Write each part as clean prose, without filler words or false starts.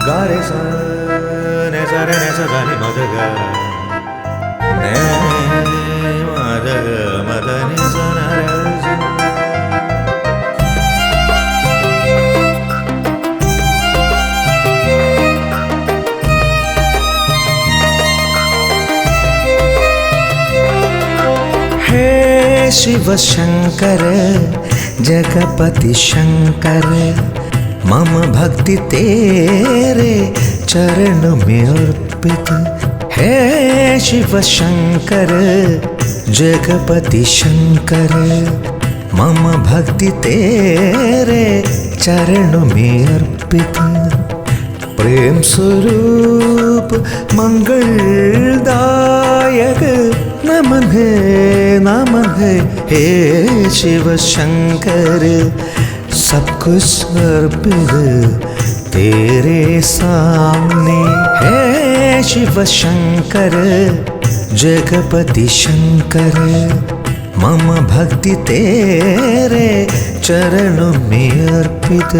Gare sa ne sa re ne sa ga ni ma da ga ne ma da ga ma da ni sa na re sa. हे शिव शंकर जगपति शंकर मम भक्ति तेरे चरण में अर्पित। हे शिव शंकर जगपति शंकर मम भक्ति तेरे चरण में अर्पित। प्रेम स्वरूप मंगलदायक नमन है हे शिव शंकर सब कुछ अर्पित तेरे सामने। हे शिव शंकर जगपति शंकर मम भक्ति तेरे चरणों में अर्पित।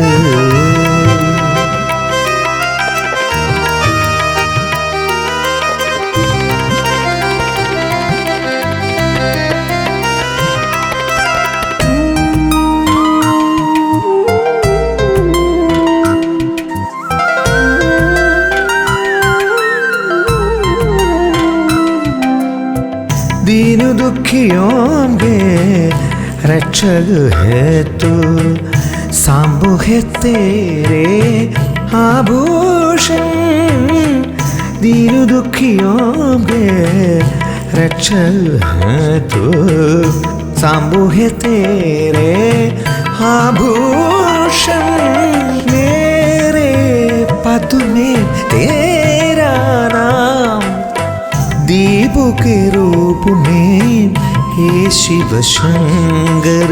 दीन दुखियों के रक्षक है तू, सांबो है तेरे आभूषण। दीन दुखियों के रक्षक है तू, सांबो है तेरे आभूषण। मेरे पद में तेरा नाम दीपों के रूप में हे शिव शंकर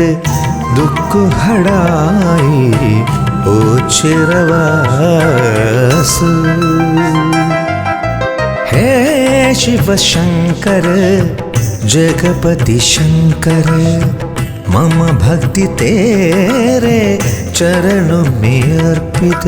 दुख हड़ाए ओ चिरवास। हे शिव शंकर जगपति शंकर मम भक्ति तेरे चरणों में अर्पित।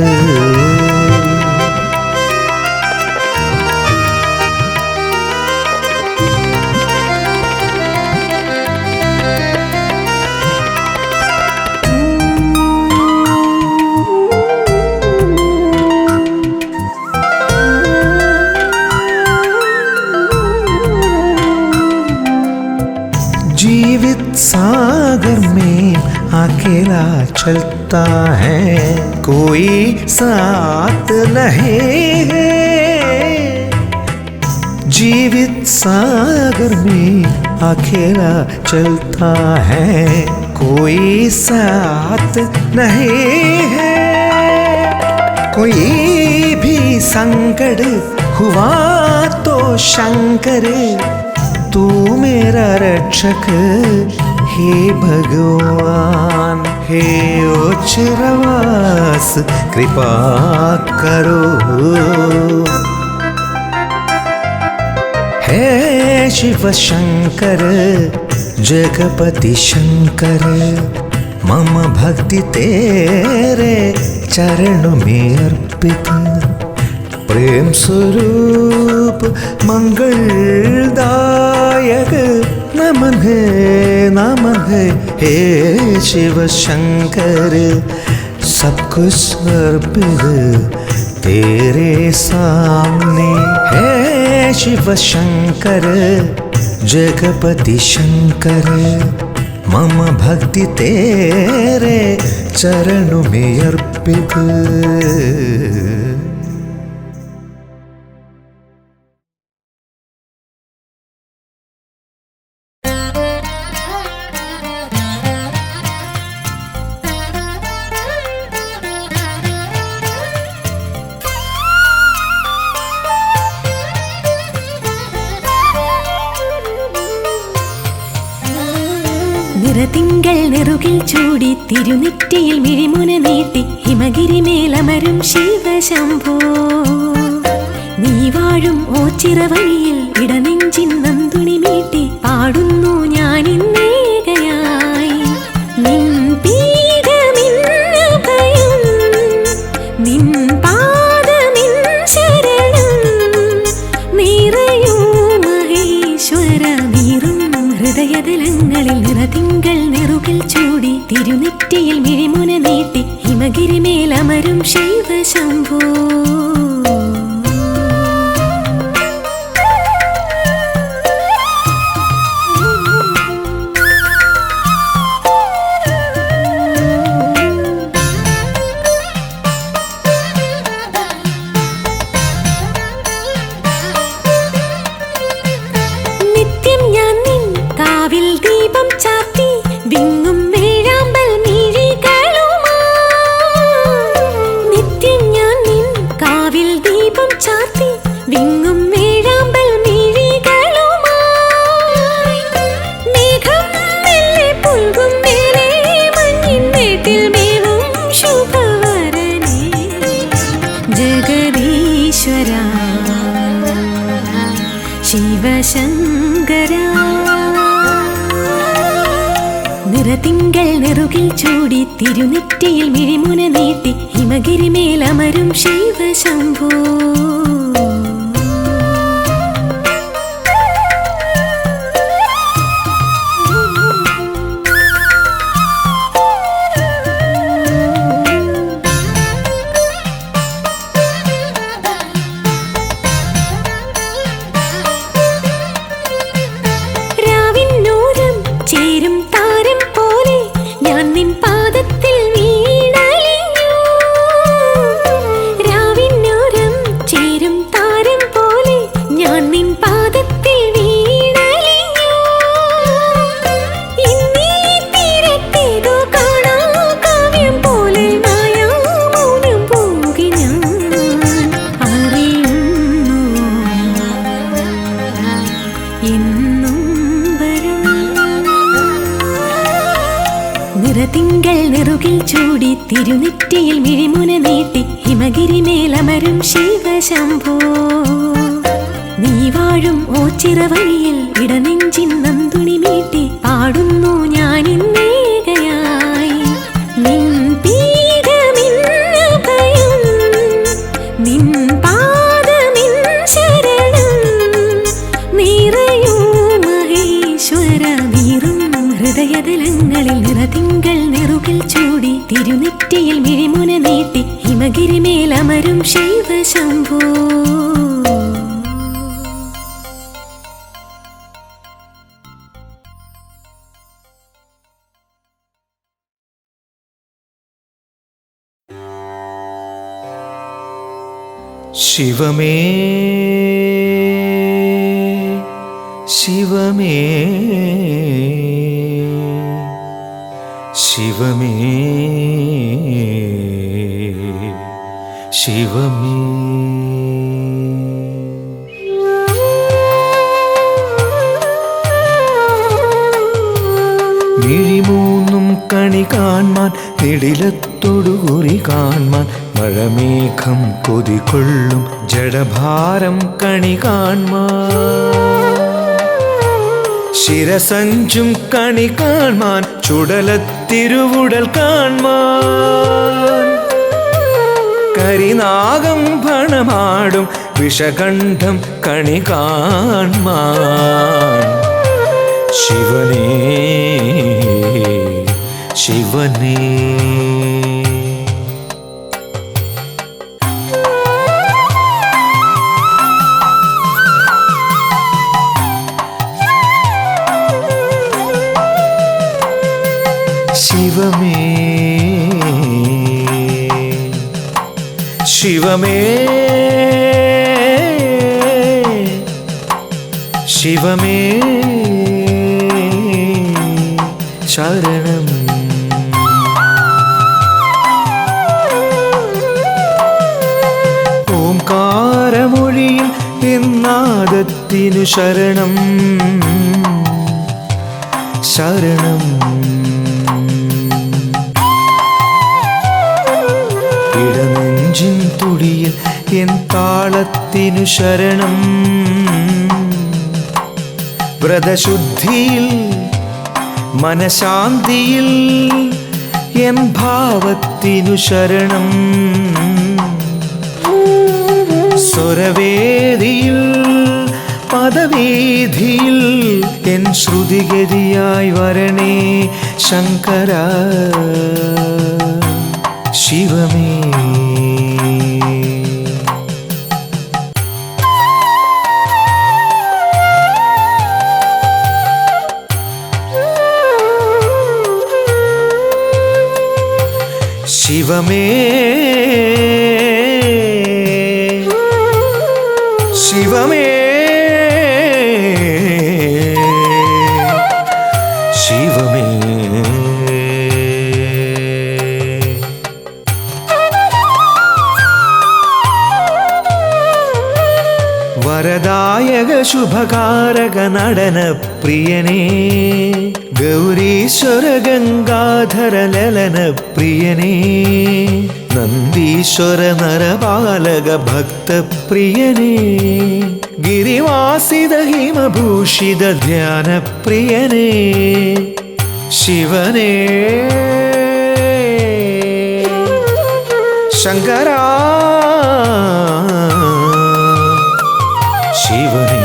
जीवित सागर में अकेला चलता है, कोई साथ नहीं है। जीवित सागर में अकेला चलता है, कोई साथ नहीं है। कोई भी संकट हुआ तो शंकर तू मेरा रक्षक हे भगवान। हे ओचरवास कृपा करो। हे शिव शंकर जगपति शंकर मम भक्ति तेरे चरणों में अर्पित। प्रेम स्वरूप मंगलदायक नमन है हे शिव शंकर सब कुछ अर्पित तेरे सामने। हे शिव शंकर जगपति शंकर मम भक्ति तेरे चरणों में अर्पित। നിറതിങ്കൾ നെറുകിൽ ചൂടി തിരുനെറ്റിയിൽ മിഴിമുന നീട്ടി ഹിമഗിരി മേലമരും ശിവശംഭോ. നീ വാഴും ഓച്ചിറവഴിയിൽ ഇടനെഞ്ചിൻ നന്തുണി മീട്ടി പാടുന്നു ഞാനിന്നേകയായി. നിൻ പീഠമിന്ന ഭയം നിൻ പാദമേ ഹിമഗിരിമേലമരും ശൈവശംഭോ ശിവശങ്കരാ നിറതിങ്കൾ നെറുകിൽ ചൂടി തിരുനെറ്റിയിൽ മിഴിമുന നീട്ടി ഹിമഗിരിമേലമരും ശൈവശംഭോ നിറതിങ്കൾ നെറുകിൽ ചൂടി തിരുനെറ്റിയിൽ മിഴിമുന നീട്ടി ഹിമഗിരിമേലമരും ശൈവശംഭോ നീ വാഴും ഓച്ചിറവഴിയിൽ ഇടനെഞ്ചിൻ നന്തുണി മീട്ടി പാടുന്നു ഞാനിന്നേകയായി നിൻ പീഠമിന്നഭയം നിൻ പാദമിൻ ശരണം നിറയൂ മഹേശ്വര നീറും ഹൃദയതലങ്ങളിൽ നിറതിങ്കൾ നെറുകിൽ ചൂടി തിരുനെറ്റിയിൽ മിഴിമുന നീട്ടി ഹിമഗിരിമേലമരും ശൈവശംഭോ ശിവമേ ശിവമേ ശിവമേ ശിവമേ മിഴിമൂന്നും കണി കാൺമാൻ നിടിലത്തൊടുകുറി കാൺമാൻ മഴമേഘം കൊതികൊള്ളും ജഡഭാരം കണി കാൺമാൻ ശിരസഞ്ചും കണി കാൺമാൻ ചുടലത്തിരുവുടൽ കാൺമാൻ കരിനാഗം ഭണമാടും വിഷകണ്ഠം കണി കാൺമാൻ ശിവനേ ശിവനേ ശിവമേ ശിവമേ ശിവമേ ശരണം ഓംകാരമൊഴിയിൽ എന്നാദത്തിനു ശരണം ശരണം ഇടനെഞ്ചിൻ തുടിയിൽ എൻ താളത്തിനു ശരണം വ്രതശുദ്ധിയിൽ മനശാന്തിയിൽ എൻ ഭാവത്തിനു ശരണം സ്വരവേദിയിൽ പദവേദിയിൽ എൻ ശ്രുതിഗതിയായി വരണേ ശങ്കര ശിവമേ ശിവമേ ശിവമേ ശിവമേ വരദായക ശുഭകാരക നടന പ്രിയനേ ഗൗരീശ്വര ഗംഗാധര ലലന പ്രിയനേ നന്ദീശ്വര നരപാലക ഭക്തപ്രിയനേ ഗിരിവാസിത ഹിമഭൂഷിത ധ്യാന പ്രിയനേ ശിവനേ ശങ്കരാ ശിവനേ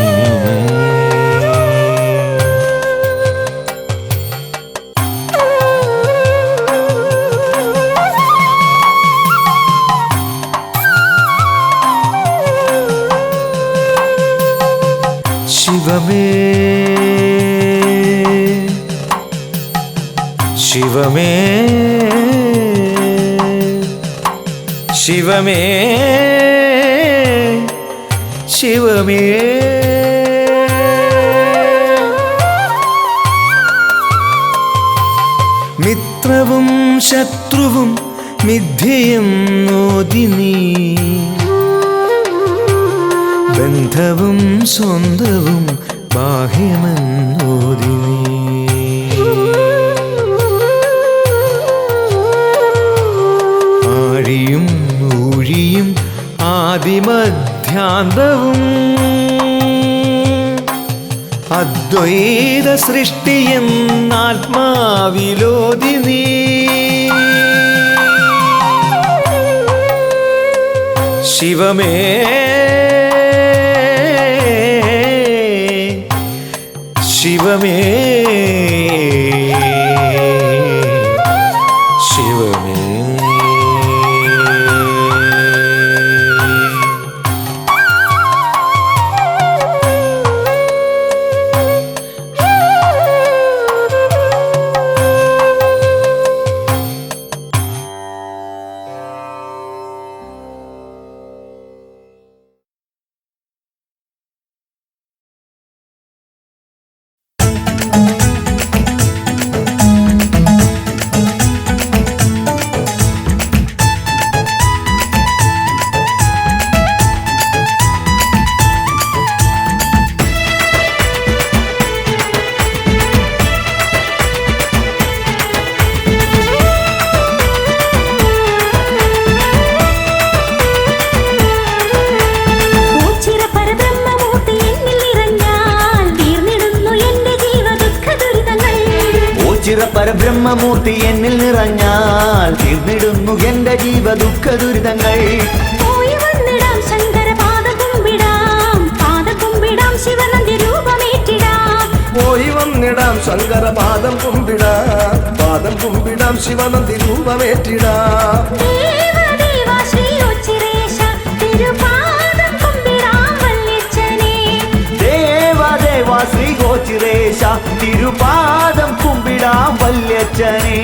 ശിവമേ ശിവമേ ശിവമേ ശിവമേ മിത്രവും ശത്രുവും മിഥ്യയെന്നോതി നീ ബന്ധവും സ്വന്തവും ബാഹ്യമെന്നോതി നീ ആഴിയും ഊഴിയും ആദിമധ്യാന്തവും അദ്വൈത സൃഷ്ടിയെന്നാത്മാവിലോതി നീ ശിവമേ ശിവമേ ശിവമേ പരബ്രഹ്മമൂർത്തി എന്നിൽ നിറഞ്ഞാൽ തീർന്നിടുന്നു എന്റെ ജീവ ദുഃഖ ദുരിതങ്ങൾ പോയി വന്നിടാം ശങ്കര പാദകുമ്പിടാം പാദകുമ്പിടാം ശിവനന്ദി രൂപമേറ്റിടാം പോയി വന്നിടാം ശങ്കര പാദം കുമ്പിടാം പാദം കുമ്പിടാം ശിവനന്ദി രൂപമേറ്റിടാം ദേവദേവ ശ്രീ ഉച്ചിരേശ തിരുപാദം കുമ്പിടാം വല്യച്ഛനേ ദേവദേവ ശ്രീ ഗോചിരേശ തിരുപാദം കുമ്പിടാം വല്യച്ഛനേ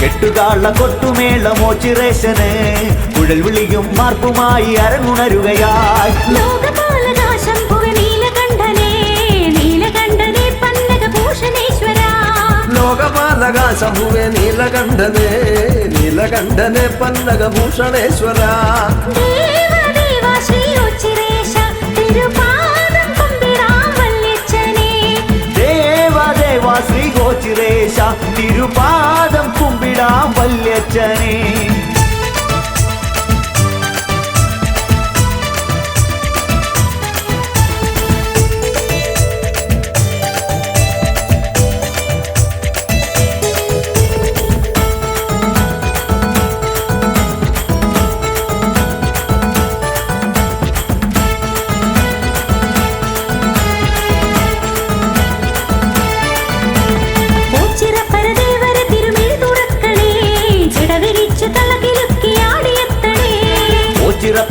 കെട്ടുകാള കൊട്ടുമേളമോ ചിറേശന് കുഴൽ വിളിയും മാർപ്പുമായി അരങ്ങുണരുകയായി ലോകപാലകാശംഭുവ നീലകണ്ഠനേ നീലകണ്ഠനേ പന്നകഭൂഷണേശ്വര ലോകപാലകാശംഭുവേ നീലകണ്ഠനേ നീലകണ്ഠനേ പന്നകഭൂഷണേശ്വര ദേവദേവ ശ്രീ ഉച്ചിരേശ തിരുപാദം കുമ്പിടാം വല്യച്ഛനേ ദേവദേവ ശ്രീ ഗോചിരേശ സുരേശ തിരുപാദം കുമ്പിടാം വല്യച്ഛനെ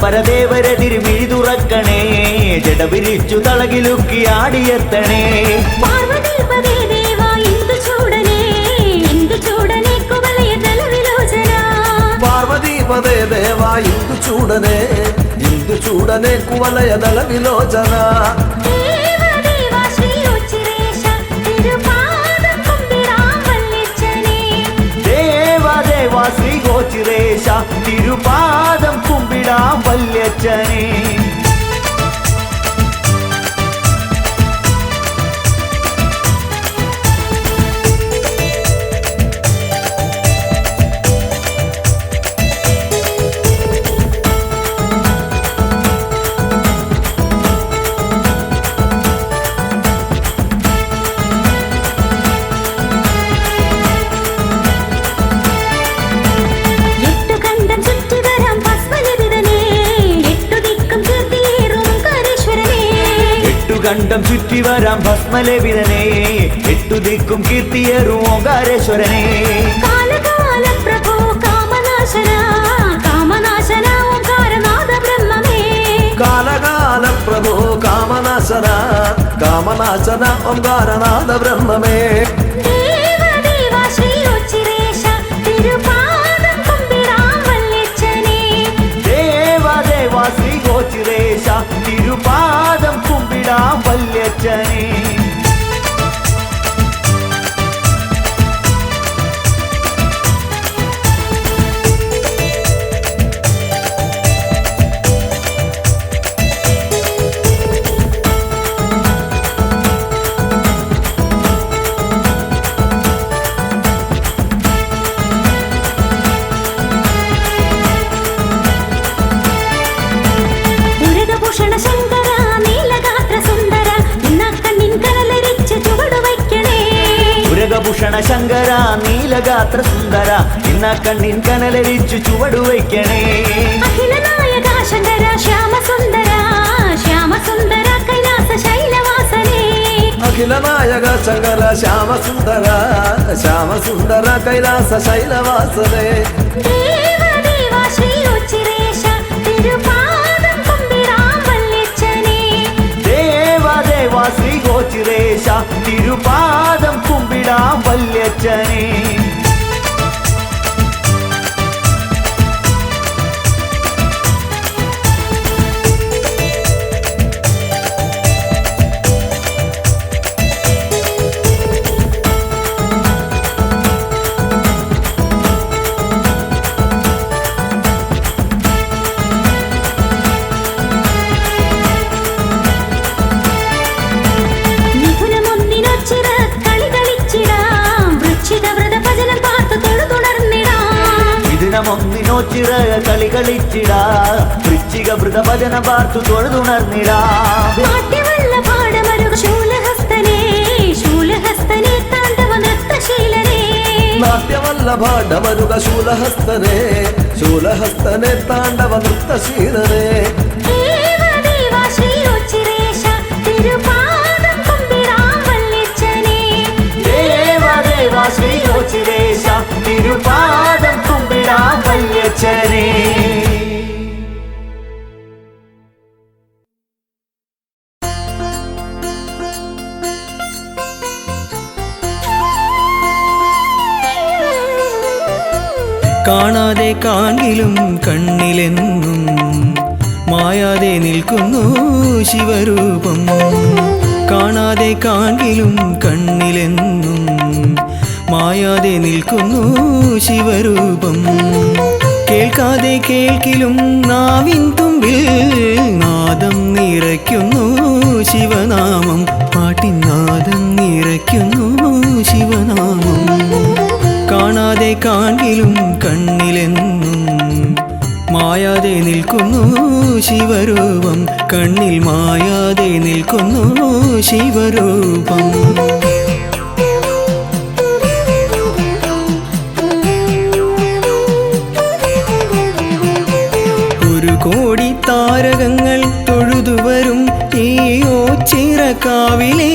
പരദേവരെ തിരുമിഴി തുറക്കണേ ജടവിരിച്ചു തളകിലുക്കി ആടിയെത്തണേ പാർവതീപദേ ദേവാ ഇന്ദു ചൂടനേ കുവലയ തലവിലോചന പാർവതീപദേ ദേവാ ഇന്ദു ചൂടനെ കുവലയ തലവിലോചന ദേവദേവാ ശ്രീ ഉച്ചിരേശ തിരുപാദം കുമ്പിടാം വല്യച്ഛനെ ദേവദേവാ ശ്രീ ഗോചിരേശ തിരുപാദം കുമ്പിടാം വല്യച്ഛനെ കണ്ഠം ചുറ്റി വരാം ഭസ്മലവിതനെ എട്ടു ദിക്കും കീർത്തിയേറും ഓങ്കാരേശ്വരനെ കാലകാല പ്രഭോ കാമനാശന ഓംകാരനാഥ ബ്രഹ്മമേ കാലകാല പ്രഭോ കാമനാശന ഓംകാരനാഥ ബ്രഹ്മമേ ദേവദേവാ ശ്രീ ഉച്ചിരേശ തിരുപാദം കുമ്പിടാം വല്യച്ഛനെ ദേവദേവാ ശ്രീ ഗോചിരേശ തിരുപാദം കുമ്പിടാം വല്യച്ഛനെ ഉരഗഭൂഷണ ശങ്കര നീലഗാത്ര സുന്ദര ഇന്നക്കണ്ണിൻ കനലരിച്ച് ചുവടു വയ്ക്കണേ ഉരഗഭൂഷണ ശങ്കര നീലഗാത്ര സുന്ദര ഇന്ന കണ്ണിൻ കനലരിച്ചു ചുവടു വയ്ക്കണേ അഖില നായക ശങ്കര ശ്യാമസുന്ദര കൈലാസ ശൈലവാസനേ അഖില നായക ശങ്കര ശ്യാമസുന്ദര കൈലാസ ശൈലവാസനേ ദേവദേവാ ശ്രീ ഉച്ചിരേശ തിരുപാദം കുമ്പിടാം വല്യച്ഛനെ ദേവദേവാ ശ്രീ ഗോചിരേശ തിരുപാദം കുമ്പിടാം വല്യച്ഛനെ മിഥുനമൊന്നിനൊച്ചിറ കളി കളിച്ചിടാം വൃശ്ചിക വ്രത ഭജനം പാർത്തു തൊഴുതുണർന്നിടാം ഇതിനമൊന്നിനോച്ചിറ കളി കളിച്ചിടാ വൃശ്ചിക വൃതഭജന പാർത്തു തൊഴുതുണർന്നിടാ നാട്യവല്ല പാടമരുക ശൂലഹസ്തനേ താണ്ഡവ നൃത്തശീലനേ നാട്ಯವಲ್ಲಭಾಡವರುಗ ಶೂಲಹಸ್ತನೆ ತಾಂಡವ ನೃತ್ತಶೀಲನೆ ദേവദേവാ ശ്രീ ഉച്ചിരേശ തിരുപാദം കുമ്പിടാം വല്യച്ഛനെ ദേവദേവാ ശ്രീ ഗോചിരേശ തിരുപാദം കുമ്പിടാം വല്യച്ഛനെ കാണാതെ കാണിലും കണ്ണിലെന്നും മായാതെ നിൽക്കുന്നു ശിവരൂപം. കാണാതെ കാണിലും കണ്ണിലെന്നും മായാതെ നിൽക്കുന്നു ശിവരൂപം. കേൾക്കാതെ കേൾക്കിലും നാവിൻ തുമ്പിൽ നാദം നിറയ്ക്കുന്നു ശിവനാമം. പാട്ടിനാദം നിറയ്ക്കുന്നു ശിവനാമം. കാണാതെ കാണിലും കണ്ണിലെന്നും മായാതെ നിൽക്കുന്നു ശിവരൂപം. കണ്ണിൽ മായാതെ നിൽക്കുന്നു ശിവരൂപം. ഒരു കോടി താരകങ്ങൾ തൊഴുതുവരും ഈ ഓച്ചിറക്കാവിലെ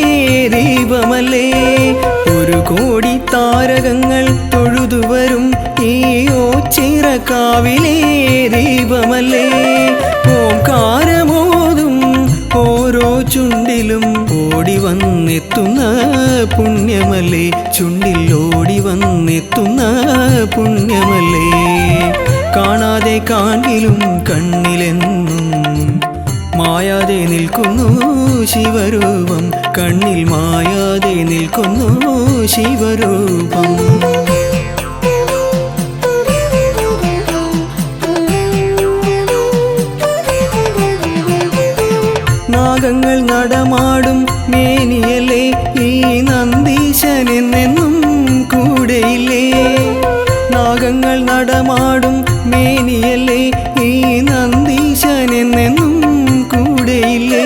ദീപമല്ലേ. ഒരു കോടി താരകങ്ങൾ തൊഴുതുവരും ഈ ഓച്ചിറക്കാവിലെ ദീപമല്ലേ. ഓംകാരമോതും ഓരോ ചുണ്ടിലും ഓടി വന്നെത്തുന്ന പുണ്യമല്ലേ. ചുണ്ടിൽ ഓടി വന്നെത്തുന്ന പുണ്യമല്ലേ. കാണാതെ കാണിലും കണ്ണിലെന്നും മായാതെ നിൽക്കുന്നു ശിവരൂപം. കണ്ണിൽ മായാതെ നിൽക്കുന്നു ശിവരൂപം. നാഗങ്ങൾ നടമാടും മേനിയല്ലേ ഈ നന്ദീശനെന്നെന്നും കൂടെയില്ലേ. നാഗങ്ങൾ നടമാടും മേനിയല്ലേ ഈ നന്ദീശനെന്നെന്നും കൂടെയില്ലേ.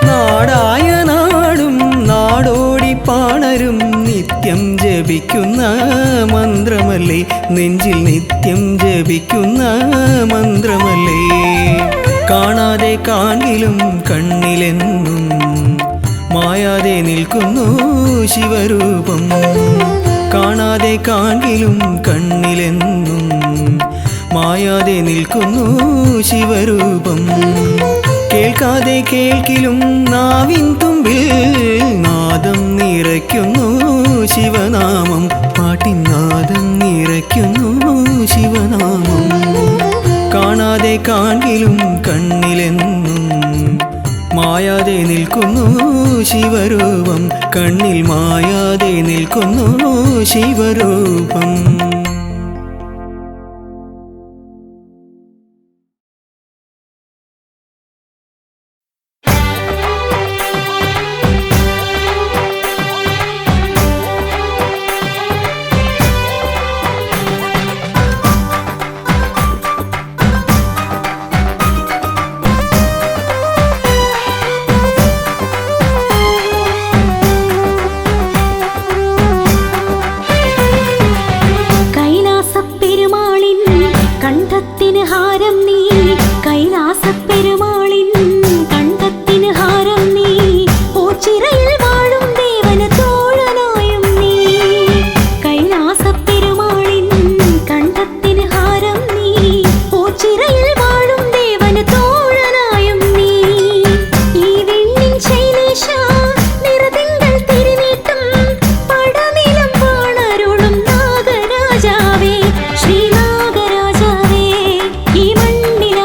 നാടായ നാടും നാടോടി പാണരും നിത്യം ജപിക്കുന്ന മന്ത്രമല്ലേ. നെഞ്ചിൽ നിത്യം ജപിക്കുന്ന മന്ത്രമല്ലേ. കാണാതെ കാണിലും കണ്ണിലെന്നും മായാതെ നിൽക്കുന്നു ശിവരൂപം. കാണാതെ കാണിലും കണ്ണിലെന്നും മായാതെ നിൽക്കുന്നു ശിവരൂപം. കേൾക്കാതെ കേൾക്കിലും നാവിൻ തുമ്പിൽ നാദം നിറയ്ക്കുന്നു ശിവനാമം. പാട്ടിനാദം നിറയ്ക്കുന്നു ശിവനാമം. കാണാതെ കാണിലും കണ്ണിലെന്നും മായാതെ നിൽക്കുന്നു ശിവരൂപം. കണ്ണിൽ മായാതെ നിൽക്കുന്നു ശിവരൂപം. ശ്രീനാഗരാജാവേ ഈ മണ്ണിൽ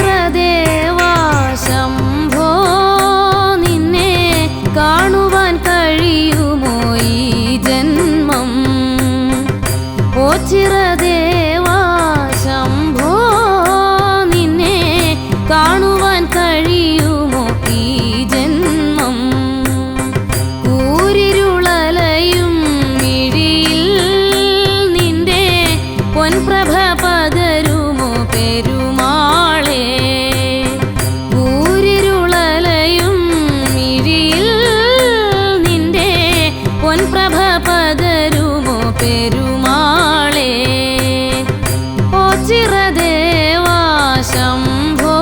ചിരദേവാ ശംഭോ നിന്നെ കാണുവാൻ കഴിയുമോ ഈ ജന്മം? ഓ ചിരദേവാ ശംഭോ നിന്നെ കാണുവാൻ കഴിയുമോ ഈ ജന്മം? കൂരിരുളലയും മിഴിയിൽ നിന്റെ പൊൻപ്രഭ പകരുമോ പെരുമാളേ? കൂരിരുളലയും മിഴിയിൽ നിന്റെ പൊൻപ്രഭ പകരുമോ പെരുമാളേ? ഓ ചിരദേവാ ശംഭോ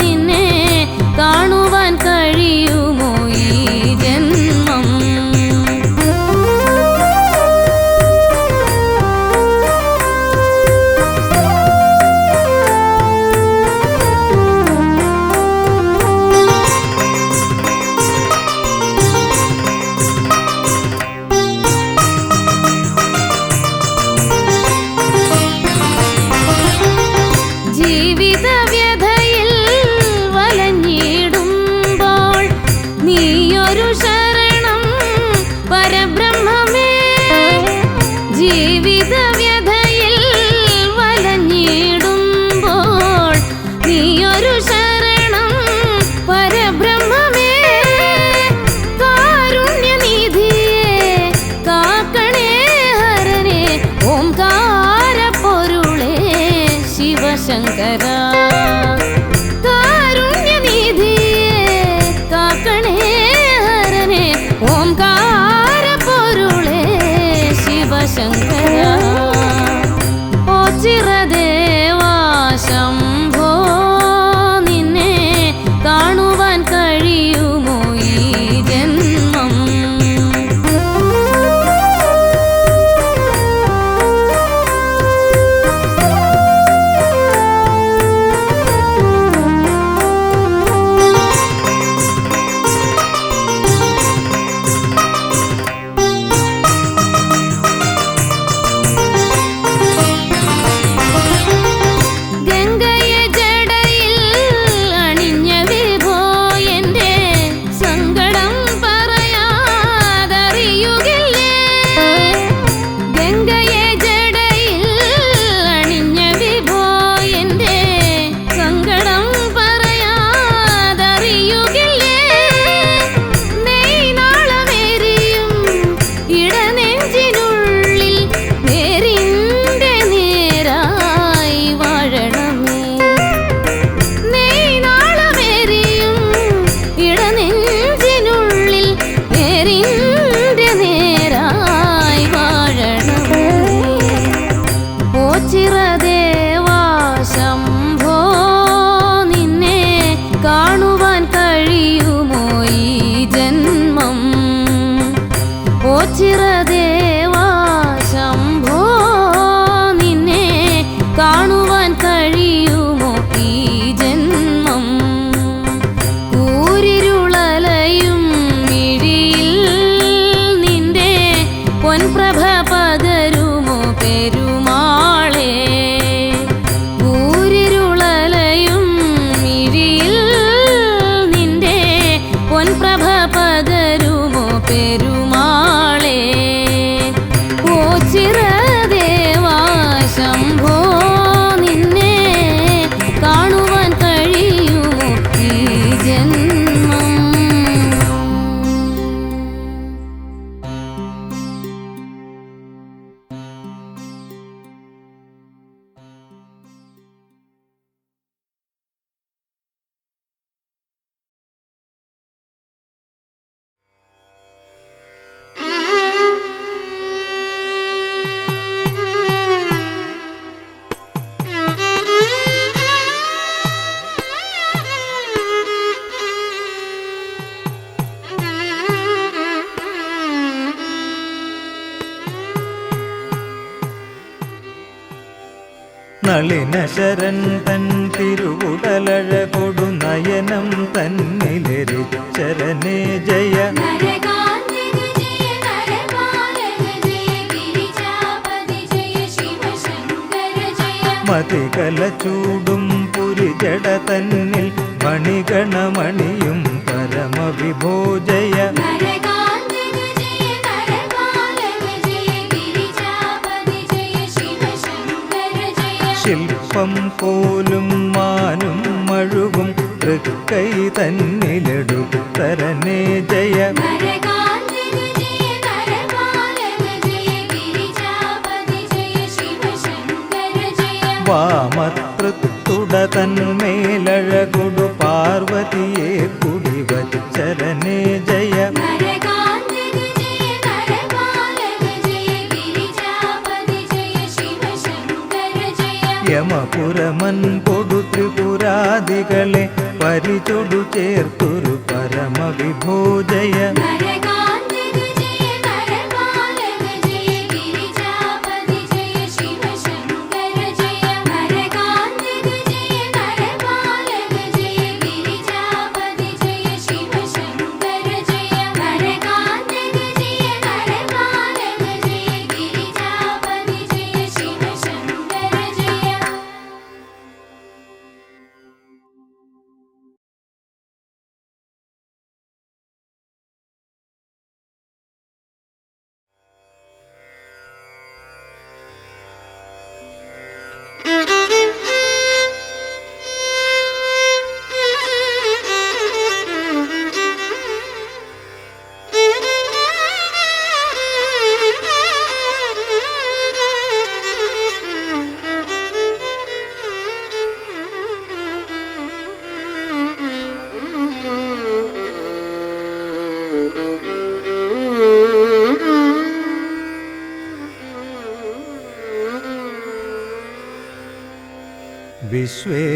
നിന്നെ കാണുവാൻ കഴിയുമോ ഈ ജന്മം? ജീവിതവ്യഥയിൽ വലഞ്ഞിടുമ്പോൾ നീയൊരു ശരണം പരബ്രഹ്മമേ. ജീവിതവ്യഥയിൽ വലഞ്ഞിടുമ്പോൾ നീയൊരു ശരണം പരബ്രഹ്മമേ. കാരുണ്യനിധിയേ കാക്കണേ ഹരനേ ഓംകാരപ്പൊരുളേ ശിവശങ്കര. കാരുണ്യനിധിയേ കാക്കണേ ഹരനേ ഓംകാരപ്പൊരുളേ ശിവശങ്കര. ഓ ചിരദേവാ ശംഭോ നിന്നെ കാണുവാൻ കഴിയുമോ ഈ ജന്മം? ഗംഗയെ ജടയിൽ അണിഞ്ഞ വിഭോ എന്റെ സങ്കടം പറയാതറിയുകില്ലേ? ഗംഗയെ ജടയിൽ അണിഞ്ഞ വിഭോ എന്റെ സങ്കടം പറയാതറിയുകില്ലേ? നെയ്നാളമേരിയും ഇടനെഞ്ചിനുള്ളിൽ നേരിന്റെ നേരായി വാഴണമേ. നെയ്നാളമേരിയും ഇടനെഞ്ചിനുള്ളിൽ നേരിന്റെ നേരായി വാഴണമേ. ഓ ചിരദേവാ ശംഭോ നിന്നെ കാണുവാൻ കഴിയുമോ ഈ ജന്മം? ഓ ചിരദേവാ ശംഭോ നിന്നെ കാണുവാൻ കഴിയുമോ ഈ ജന്മം? കൂരിരുളലയും മിഴിയിൽ നിന്റെ പൊൻപ്രഭ പകരുമോ പെരുമാളേ? കൂരിരുളലയും മിഴിയിൽ നിന്റെ പൊൻപ്രഭ പകരുമോ പെരുമാളേ? ഓ ചിരദേവാ ശംഭോ നിന്നെ കാണുവാൻ കഴിയുമോ ഈ ജന്മം? നളിനശരൻ തൻ തിരുവുടലഴ കൊടുനയനം തന്നിലെരിച്ചരനേ ജയ. നരകാന്തക ജയ നരപാലക ജയ ഗിരിജാപതി ജയ ശിവശങ്കര ജയ. മതികല ചൂടും പുരി ജഡ തന്നിൽ മണിഗണമണിയും പരമവിഭോ ജയ. നരകാന്തക ജയ നരപാലക ജയ ഗിരിജാപതി ജയ ശിവശങ്കര ജയ. ശില്പം പോലും മാനും മഴുകും തൃക്കൈ തന്നിലെടുത്തരനേ ജയ. നരകാന്തക ജയ നരപാലക ജയ ഗിരിജാപതി ജയ ശിവശങ്കര ജയ. വാമതൃത്തുട തന്മേലഴകൊടു പാർവതിയെ കുടിവച്ചരനേ ജയ. നരകാന്തക ജയ നരപാലക ജയ ഗിരിജാപതി ജയ ശിവശങ്കര ജയ. യമപുരമൻ കൊടു ത്രിപുരാദികളെ പരിചൊടു ചേർത്തൊരു പരമവിഭോ ജയ. നരകാന്തക ജയ നരപാലക ജയ ഗിരിജാപതി ജയ ശിവശങ്കര ജയ. നരകാന്തക ജയ നരപാലക ജയ ഗിരിജാപതി ജയ ശിവശങ്കര ജയ. നരകാന്തക ജയ നരപാലക ജയ ഗിരിജാപതി ജയ ശിവശങ്കര ജയ.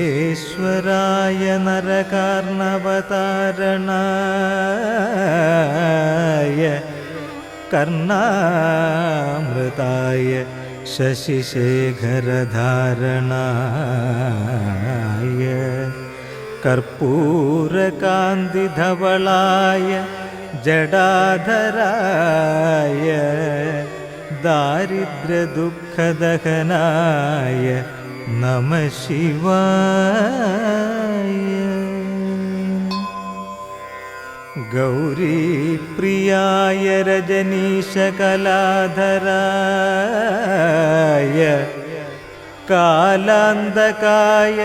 വിശ്വേശ്വരായ നരകാർണവതാരണായ കർണാമൃതായ ശശിശേഖരധാരണായ കർപ്പൂരകാന്തിധവളായ ജടാധരായ ദാരിദ്ര്യദുഃഖദഹനായ നമഃ ശിവായ. ഗൗരീപ്രിയായ രജനീശകലാധരായ കാലാന്തകായ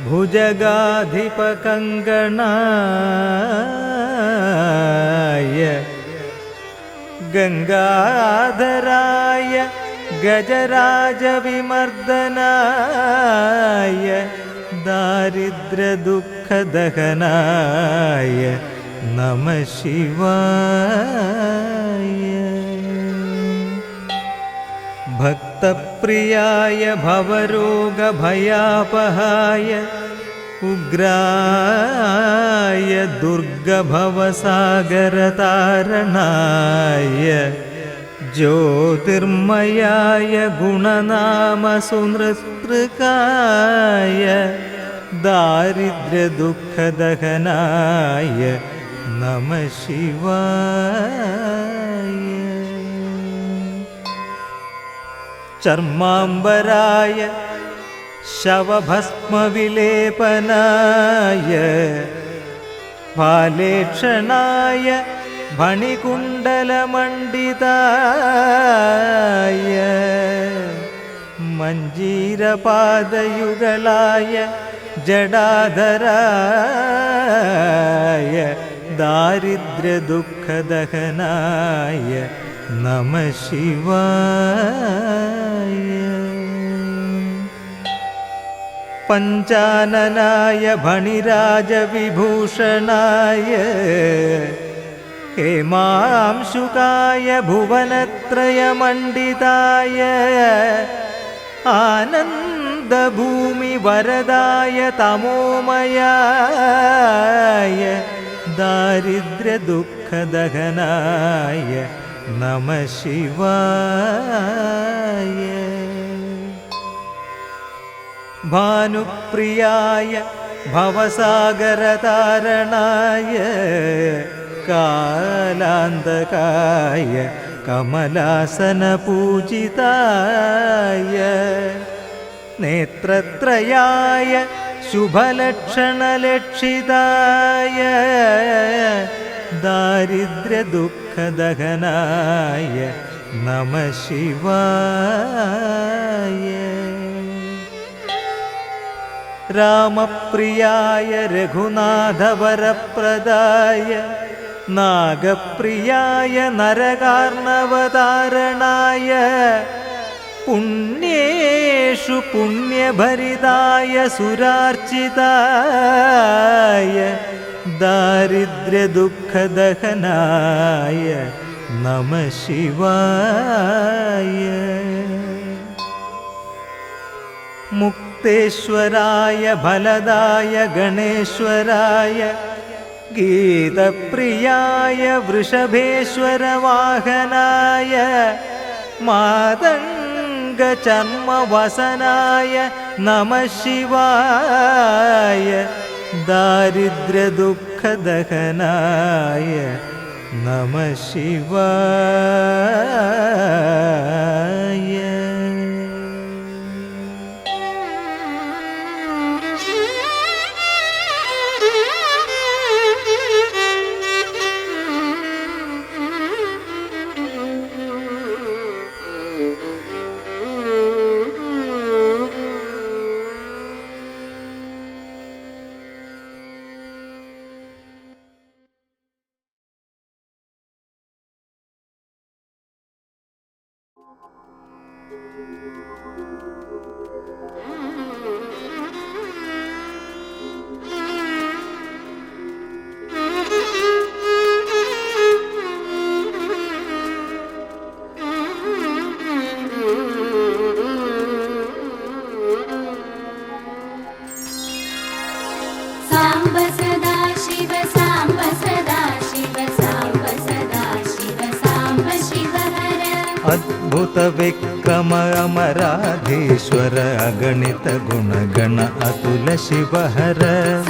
ഭുജഗാധിപകങ്കണായ ഗംഗാധരായ ഗജരാജവിമർദനായ ദാരിദ്ര്യദുഃഖദഹനായ നമഃ ശിവായ. ഭക്തപ്രിയായ ഭവരോഗഭയാപഹായ ഉഗ്രായ ദുർഗഭവസാഗരതാരണായ ജ്യോതിർമയായ ഗുണനാമസുനൃതൃകായ ദാരിദ്ര്യദുഃഖദഹനായ നമഃ ശിവായ. ചർമാംബരായ ശവഭസ്മവിലേപനായ ഫാലേക്ഷണായ ഫണികുണ്ടലമണ്ഡിതായ മഞ്ജീരപാദയുഗളായ ജടാധരായ ദാരിദ്ര്യദുഃഖദഹനായ നമഃ ശിവായ. പഞ്ചാനനായ ഫണിരാജവിഭൂഷണായ ഹേമാംശുകായ ഭുവനത്രയമണ്ഡിതായ ആനന്ദഭൂമിവരദായ തമോമയായ ദാരിദ്ര്യദുഃഖദഹനായ നമഃ ശിവായ. ഭാനുപ്രിയായ ഭവസാഗരതാരണായ കാലാന്തകായ കമലാസനപൂജിതായ നേത്രത്രയായ ശുഭലക്ഷണലക്ഷിതായ ദാരിദ്ര്യദുഃഖദഹനായ നമഃ ശിവായ. രാമപ്രിയായ രഘുനാഥവരപ്രദായ നാഗപ്രിയായ നരകാർണവതാരണായ പുണ്യേഷു പുണ്യഭരിതായ സുരാർച്ചിതായ ദാരിദ്ര്യദുഃഖദഹനായ നമഃ ശിവായ. മുക്തേശ്വരായ ഫലദായ ഗണേശ്വരായ ഗീതപ്രിയായ വൃഷഭേശ്വരവാഹനായ മാതംഗചർമ്മവസനായ നമഃ ശിവായ ദാരിദ്ര്യദുഃഖദഹനായ നമഃ ശിവായ. സാംബ സദാ ശിവ സാംബ സദാ ശിവ സാംബ സദാ ശിവ സാംബ ശിവഹര. അദ്ഭുത വിക്രമ അമരാധീശ്വര അഗണിത ഗുണഗണ അതുല ശിവഹര.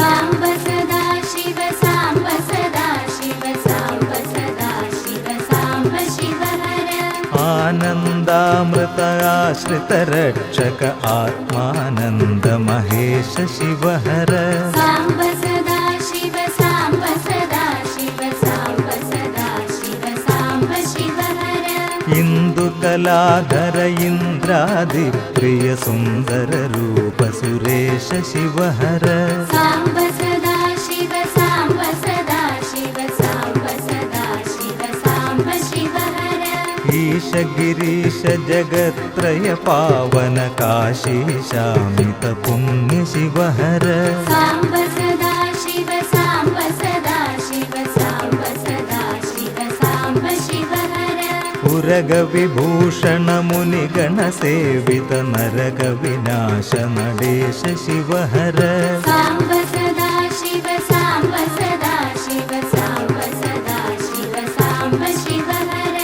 സാംബ സദാ ശിവ സാംബ സദാ ശിവ സാംബ സദാ ശിവ സാംബ ശിവഹര. ആനന്ദാമൃത ആശ്രിത രക്ഷക ആത്മാനന്ദ മഹേശ ശിവഹര. സാംബ സദാ ശിവ സാംബ സദാ ശിവ സാംബ സദാ ശിവ സാംബ ശിവഹര. ഇന്ദുകലാധര ഇന്ദ്രാദിപ്രിയ സുന്ദര രൂപ സുരേശ ശിവഹര. സാംബ സദാ ശിവ സാംബ സദാ ശിവ സാംബ സദാ ശിവ സാംബ ശിവഹര. ഈശ ഗിരീശ ജഗത്രയ പാവന കാശീശാമിത പുണ്യ ശിവഹര. സാംബ സദാ ശിവ സാംബ സദാ ശിവ സാംബ സദാ ശിവ സാംബ ശിവഹര. ഉരഗ വിഭൂഷണ മുനിഗണ സേവിത നരക വിനാശ നടേശ ശിവഹര. സാംബ സദാ ശിവ സാംബ സദാ ശിവ സാംബ സദാ ശിവ സാംബ ശിവഹര.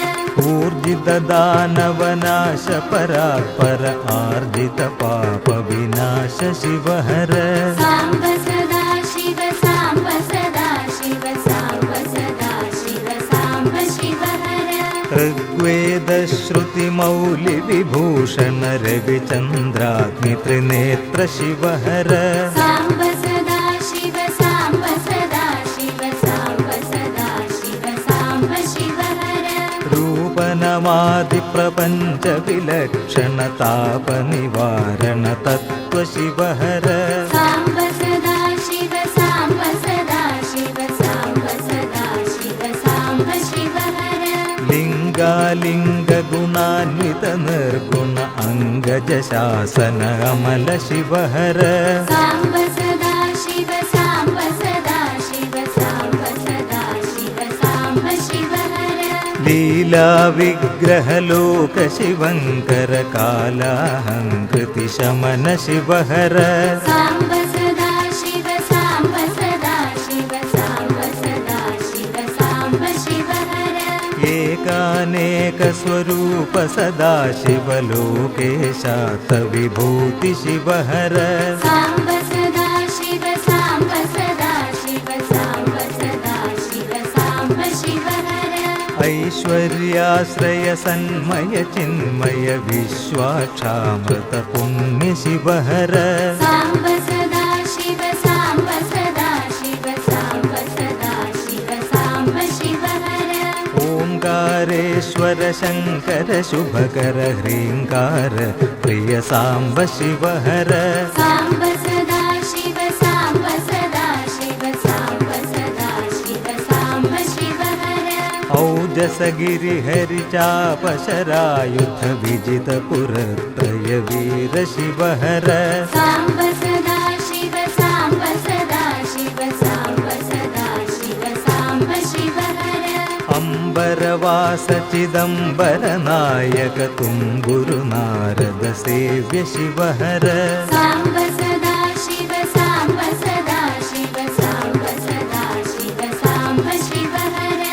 ഊർജിത ദാനവനാശ പരാത്പര ആർജിത പാപ വിനാശ ശിവഹര. സാംബ സദാ ശിവ സാംബ സദാ ശിവ സാംബ സദാ ശിവ സാംബ ശിവഹര. ഋഗ്വേദ ശ്രുതി മൗലി വിഭൂഷണ രവിചന്ദ്രാഗ്നി ത്രിനേത്ര ശിവഹര. സാംബ സദാ ശിവ സാംബ സദാ ശിവ സാംബ സദാ ശിവ സാംബ ശിവഹര. രൂപനമാദി പ്രപഞ്ച വിലക്ഷണ താപ നിവാരണ തത്വ ശിവഹര. സാംബ സദാ ശിവ സാംബ സദാ ശിവ സാംബ സദാ ശിവ സാംബ ശിവഹര. ലിംഗാലിംഗ ഗുണാന്വിത നിർഗുണ അംഗജ ശാസന അമല ശിവഹര. സാംബ സദാ ശിവ സാംബ സദാ ശിവ സാംബ സദാ ശിവ സാംബ ശിവഹര. ലീലാ വിഗ്രഹ ലോക ശിവങ്കര കാലാഹംകൃതി ശമന ശിവഹര. സാംബ സദാ ശിവ സാംബ സദാ ശിവ സാംബ സദാ ശിവ സാംബ ശിവഹര. ഏകാനേക സ്വരൂപ സദാ ശിവലോകേശാത്ത വിഭൂതി ശിവഹര. സാംബ സദാ ശിവ സാംബ സദാ ശിവ സാംബ സദാ ശിവ സാംബ ശിവഹര. ഐശ്വര്യാശ്രയ സന്മയ ചിന്മയ വിശ്വാക്ഷാമൃത പുണ്യ ശിവഹര. സാംബ സദാ ശിവ परेश्वर शङ्कर शुभकर ह्रीङ्कार प्रिय साम्ब शिव हर साम्ब सदा शिव साम्ब सदा शिव साम्ब सदा शिव साम्ब शिव हर औजस गिरिहरि चाप शरायुध विजित पुरत्रय वीर शिव हर साम्ब सदा शिव साम्ब सदा शिव साम्ब सदा शिव साम्ब शिव हर अम्बरवास चिदम्बर नायक तुम्बुरु नारद सेव्य शिव हर साम्ब सदा शिव साम्ब सदा शिव साम्ब सदा शिव साम्ब शिव हर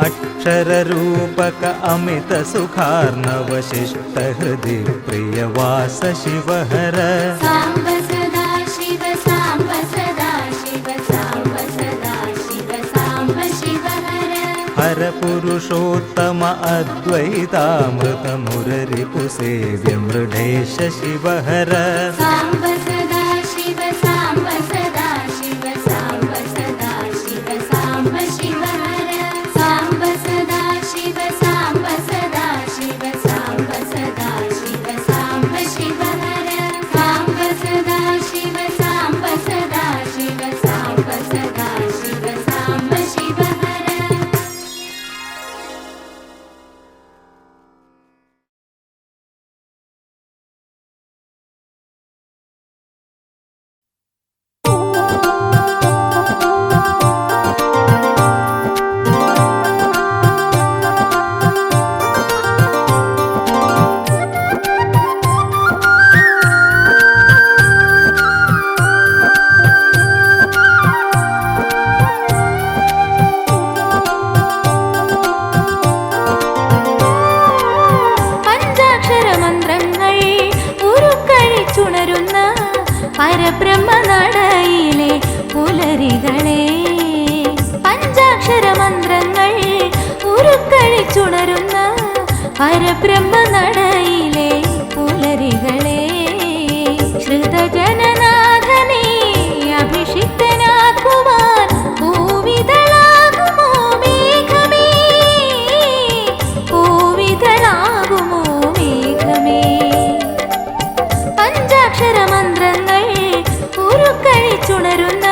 अक्षर रूपक अमित सुखार्णव शिष्ट हृदि प्रियवास शिव हर साम्ब सदा शिव साम्ब सदा शिव साम्ब सदा शिव साम्ब शिव हर हर पुरुषोत्तम अद्वैतामृत मुररिपु सेव्य मृढेश शिव हर साम्ब सदा शिव साम्ब सदा शिव साम्ब सदा शिव साम्ब शिव हर साम्ब सदा शिव साम्ब सदा शिव साम्ब सदा शिव साम्ब शिव हर साम्ब सदा शिव साम्ब सदा शिव साम्ब सदा शिव साम्ब शिव हर പരബ്രഹ്മനടയിലെ പുലരികളെ പഞ്ചാക്ഷരമന്ത്രങ്ങൾ ഉരുക്കഴിച്ചുണരുന്ന പരബ്രഹ്മനടയിലെ പുലരികളെ ശ്രുതജനനാഥനെ അഭിഷിക്തനാക്കുവാൻ പൂവിതളാകുമോ മേഘമേ പൂവിതളാകുമോ മേഘമേ പഞ്ചാക്ഷരമന്ത്രങ്ങൾ ഉരുക്കഴിച്ചുണരുന്ന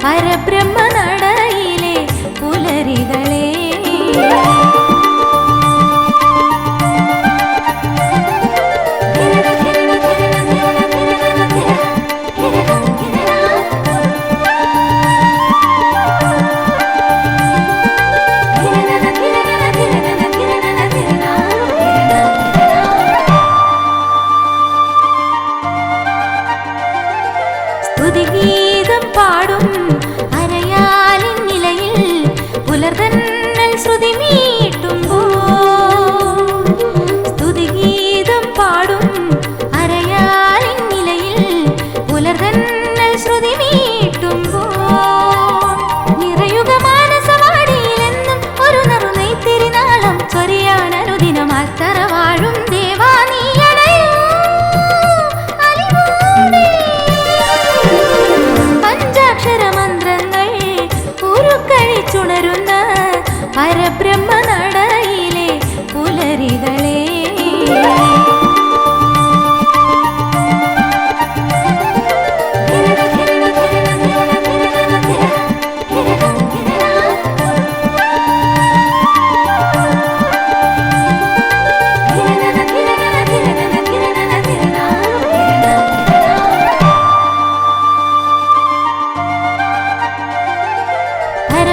പരബ്രഹ്മനടയിലെ പുലരികളെ സ്തുതിഗീതം പാടും അരയാലിൻ നിലയിൽ പുലർതന്നൽ ശ്രുതി മീട്ടുമ്പോൾ സ്തുതിഗീതം പാടും അരയാലിൻ നിലയിൽ പുലർതന്നൽ ശ്രുതി മീട്ടുമ്പോൾ നിറയുക മാനസവാടിയിലെന്നും ഒരു നറുനെയ്ത്തിരിനാളം ചൊരിയാൻ അനുദിനം അത്തറ വാഴും ദേവാ നീ അണയൂ അലിവോടെ പഞ്ചാക്ഷരമന്ത്രങ്ങൾ ഉരുക്കഴിച്ചുണരുന്ന പരബ്രഹ്മനടയിലെ പുലരികളെ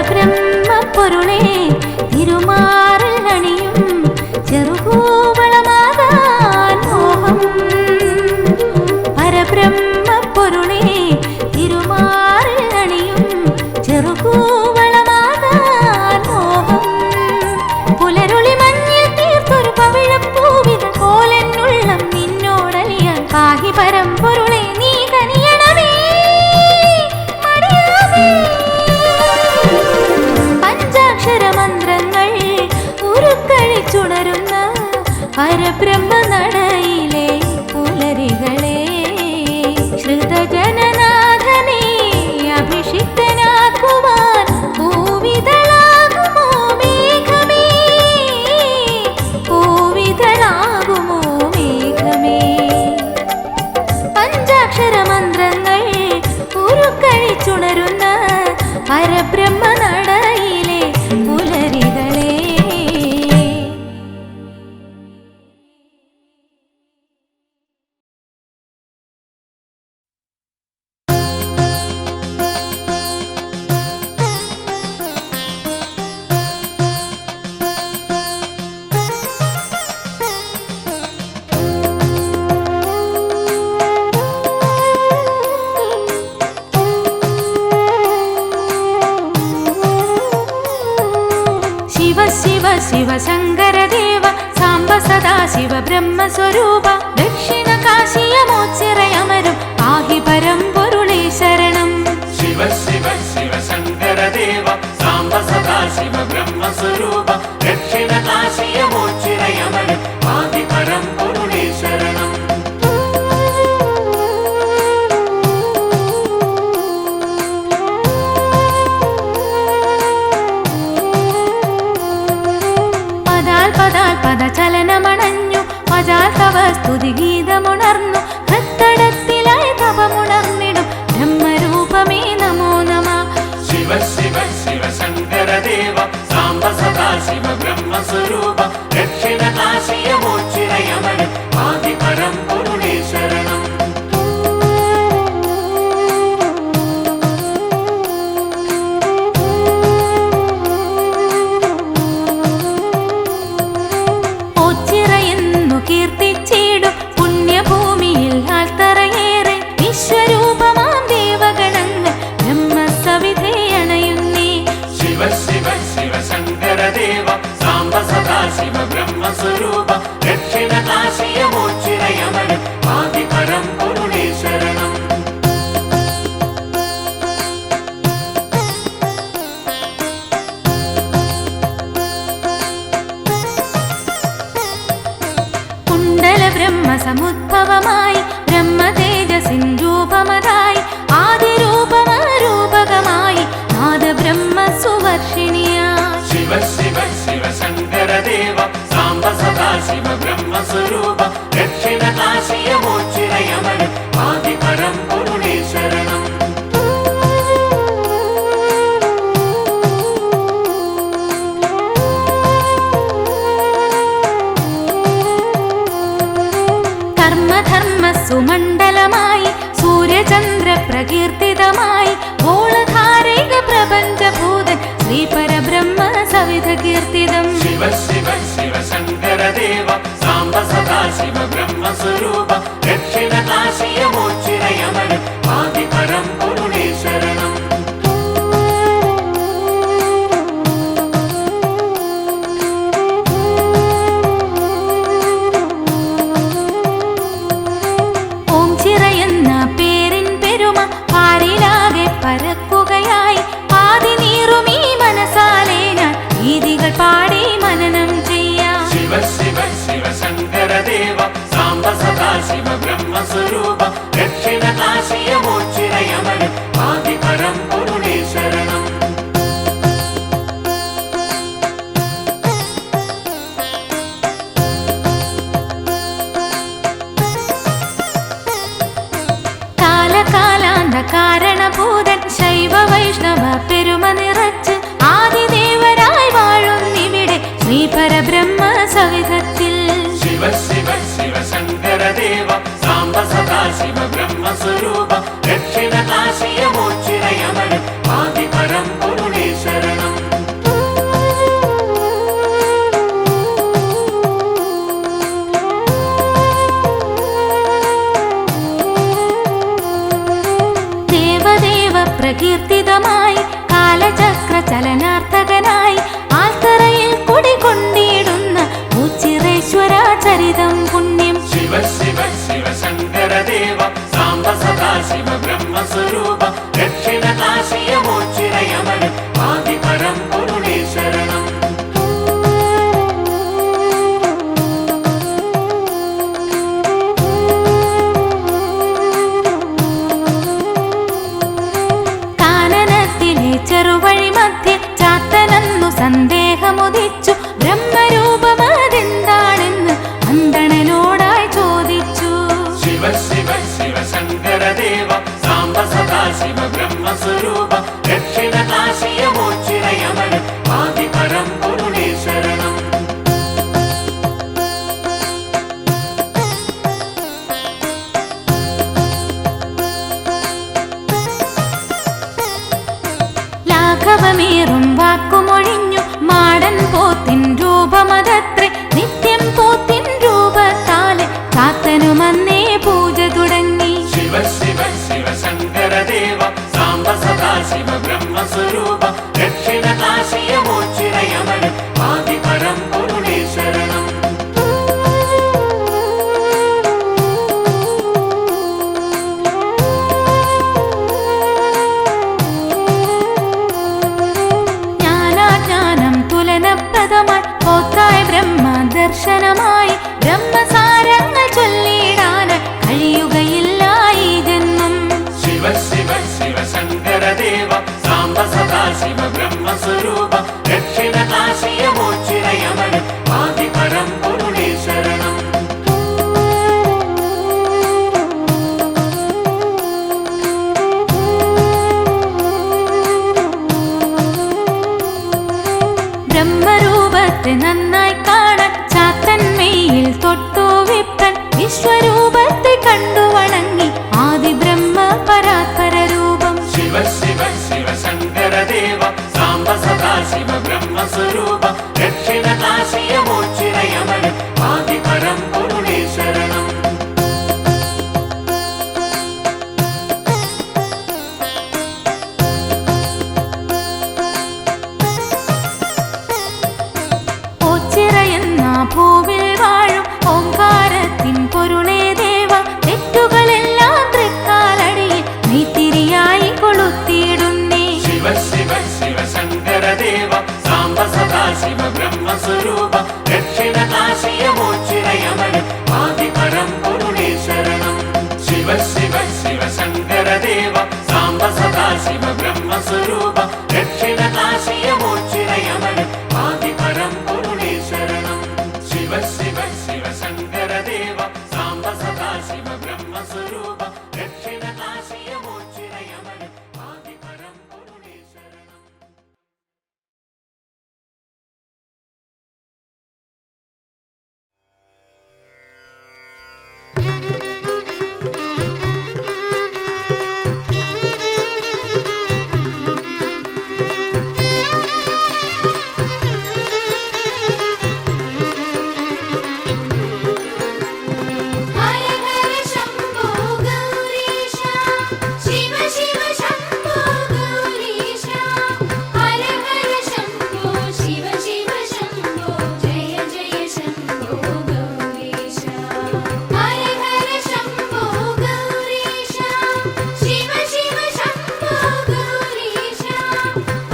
പരബ്രഹ്മപ്പൊരുളേ തിരുമാറിൽ അണിയും ചെറുകൂവളമാകാൻ മോഹം പരബ്രഹ്മപ്പൊരുളേ തിരുമാറിൽ അണിയും ചെറുകൂവളമാകാൻ മോഹം പുലരുളി മഞ്ഞിൽ തീർത്തൊരു പവിഴപ്പൂവിത പോലെന്നുള്ളം നിന്നോടലിയാൻ പാഹി പരമ്പൊരുളെ നീ കനിയണമേ മടിയാമേ പഞ്ചാക്ഷരമന്ത്രങ്ങൾ ഉരുക്കഴിച്ചുണരുന്ന പരബ്രഹ്മനടയിലെ പുലരികളെ ശ്രുതജനനാഥനെ അഭിഷിക്തനാക്കുവാൻ പൂവിതളാകുമോ മേഘമേ ശിവ ശങ്കരദേവ സാംബ സദാശിവ ബ്രഹ്മസ്വരൂപ ദക്ഷിണ കാശിയ മോച്ചിറയമരും പാഹി പരമ്പൊരുളേ ശരണം. ശിവ ശിവ ശിവ ശങ്കരദേവ സാംബ സദാശിവ ബ്രഹ്മസ്വരൂപ ദക്ഷിണ കാശിയ മോച്ചിറയമരും പാഹി പരമ്പൊരുളേ ശരണം. പദചലനമണഞ്ഞു മജാൽ തവ സ്തുതി ഗീതമുണർന്നു ഹൃത്തടത്തിലായി തപമുണർന്നിടും ബ്രഹ്മരൂപമേ നമോ നമ. ശിവ ശിവ ശിവ ശങ്കരദേവ സാംബ സദാശിവ ബ്രഹ്മസ്വരൂപ ദക്ഷിണ കാശിയ മോച്ചിറയമരും പാഹി പരമ്പൊരുളേ ശരണം. കീർത്തിച്ചിടും പുണ്യഭൂമിയിൽ ആൽത്തറയേറെ വിശ്വരൂപമാം ദേവഗണങ്ങൾ ബ്രഹ്മസവിധേ അണയുന്നേ. ശിവ ശിവ ശിവ ശങ്കരദേവ സാംബ സദാശിവ ബ്രഹ്മസ്വരൂപ ദക്ഷിണ കാശിയ മോച്ചിറയമരും പാഹി പരമ്പൊരുളേ ശരണം. ബ്രഹ്മസമുദ്ഭവമായി ബ്രഹ്മതേജസിൻ രൂപമതായി ആദിരൂപമരൂപകമായി നാദബ്രഹ്മ സുവർഷിണിയായി. ശിവ ശിവ ശിവ ശങ്കരദേവ സാംബ സദാശിവ ബ്രഹ്മസ്വരൂപ ദക്ഷിണ കാശിയ മോച്ചിറയമരും പാഹി പരമ്പൊരുളേ ശരണം. കർമ്മധർമ്മ സുമണ്ഡലമായി സൂര്യചന്ദ്ര പ്രകീർത്തിതമായി ഗോളധാരൈക പ്രപഞ്ചഭൂതൻ ശ്രീപരബ്രഹ്മ സവിധ കീർത്തിതം. ശിവ ശിവ ശിവ ശങ്കരദേവ സാംബ സദാശിവ ബ്രഹ്മസ്വരൂപ ദക്ഷിണ കാശിയ മോച്ചിറയമരും പാഹി പരമ്പൊരുളേ ശരണം. ഓം ചിറയെന്ന പേരിൻ പെരുമ പാരിലാകെ പരക്കുകയായി ആദിനീറുമീ മനസാലെ ഞാൻ ഗീതികൾ പാടി മനനം ചെയ്യാം. ശിവ ശിവ ശിവ ശങ്കരദേവ സാംബ സദാശിവ ബ്രഹ്മസ്വരൂപ ദക്ഷിണ കാശിയ മോച്ചിറയമരും പാഹി പരമ്പൊരുളേ ശരണം. കാലകാലാന്ത കാരണഭൂതൻ ശൈവ വൈഷ്ണവ പെരുമ നിറച്ച് ആദിദേവരായി വാഴുന്നിവിടെ ശ്രീപരബ്രഹ്മ സവിധത്തിൽ. ശിവ ശിവ ശിവ ശങ്കരദേവ സാംബ സദാശിവ ബ്രഹ്മസ്വരൂപ ദക്ഷിണ കാശിയ മോച്ചിറയമരും പാഹി പരമ്പൊരുളേ ശരണം. ദേവദേവ പ്രകീർത്തിതമായി കാലചക്ര ചലനാർത്ഥകനായി ആൽത്തറയിൽ കുടികൊണ്ടിടുന്ന ഉച്ചിറേശ്വര ചരിതം പുണ്യം. ശിവ ശിവ ശിവ ശങ്കരദേവ സാംബ സദാശിവ ബ്രഹ്മസ്വരൂപ ദക്ഷിണ കാശിയ മോച്ചിറയമരും പാഹി പരമ്പൊരുളേ ശരണം. കാനനത്തിലെ ചെറുവഴി മധ്യേ ചാത്തനന്നു സന്ദേഹമുദിച്ചു ബ്രഹ്മരൂപമതെന്താണെന്ന് അന്തണനോടായി ചോദിച്ചു. ശിവ ശിവ ശിവ ശങ്കരദേവ സാംബ സദാശിവ ബ്രഹ്മസ്വരൂപ ദക്ഷിണ കാശിയ മോച്ചിറയമരും പാഹി പരമ്പൊരുളേ ശരണം. ലാഘവമേറും വാക്കുമൊഴിഞ്ഞു മാടൻ പോത്തിൻ രൂപമതത്രേ നിത്യം പോത്തിൻ രൂപത്താലെ ചാത്തനുമന്നേ പൂജ തുടങ്ങി. ശിവ ശിവ ശിവ ശങ്കരദേവ സാംബ സദാശിവ ബ്രഹ്മസ്വരൂപ ദക്ഷിണ കാശിയ മോച്ചിറയമരും പാഹി പരമ്പൊരുളേ ദർശനമായി ബ്രഹ്മസാരങ്ങൾ ചൊല്ലിടാൻ കഴിയുകയില്ല ഈ ജന്മം. ശിവ ശിവ ശിവ ശങ്കരദേവ സാംബ സദാശിവ ബ്രഹ്മസ്വരൂപ ദക്ഷിണ കാശിയ മോച്ചിരയമന ആദിപരം പൊരുളേ ശരണം. ബ്രഹ്മരൂപത്തെ നന്നായി കാണാൻ ചാത്തന്മയിൽ തൊട്ടു വിപ്പൻ വിശ്വരൂപത്തെ കണ്ടു വണങ്ങി ആദി ബ്രഹ്മ പരാത്പര രൂപം. ശിവ ശിവ ശിവ ശങ്കരദേവ സാംബ സദാശിവ ബ്രഹ്മസ്വരൂപ ദക്ഷിണ കാശിയ മോച്ചിരയമന ആദിപരം പൊരുളേ ശരണം. ഓച്ചിറയെന്ന ഭൂവിൽ വാഴും ഓംകാരത്തിൻ പൊരുളേ ദേവ തെറ്റുകളെല്ലാം തൃക്കാലടിയിൽ നെയ്ത്തിരിയായി കൊളുത്തിയിടുന്നേ. ശിവ ശിവ ശിവ ശങ്കരദേവ സാംബ സദാശിവ ബ്രഹ്മസ്വരൂപ ദക്ഷിണ കാശിയ മോച്ചിരയമന ആദിപരം പൊരുളേ ശരണം. ശിവ ശിവ ശിവ ശങ്കരദേവ സാംബ സദാശിവ ബ്രഹ്മസ്വരൂപ ദക്ഷിണ കാശിയ മോച്ചിരയമന ആദിപരം പൊരുളേ ശരണം. ശിവ ശിവ ശിവ ശങ്കരദേവ സാംബ സദാശിവ ബ്രഹ്മസ്വരൂപ ദക്ഷിണ കാശിയ മോച്ചിരയമന ആദിപരം പൊരുളേ ശരണം. ഹര ഹര ശംഭോ ഗൗരീശ ശിവ ശിവ ശംഭോ ഗൗരീശ ഹര ഹര ശംഭോ ശിവ ശിവ ശംഭോ ജയ ജയ ശംഭോ ഗൗരീശ ഹര ഹര ശംഭോ ഗൗരീശ ശിവ ശിവ ശംഭോ ഗൗരീശ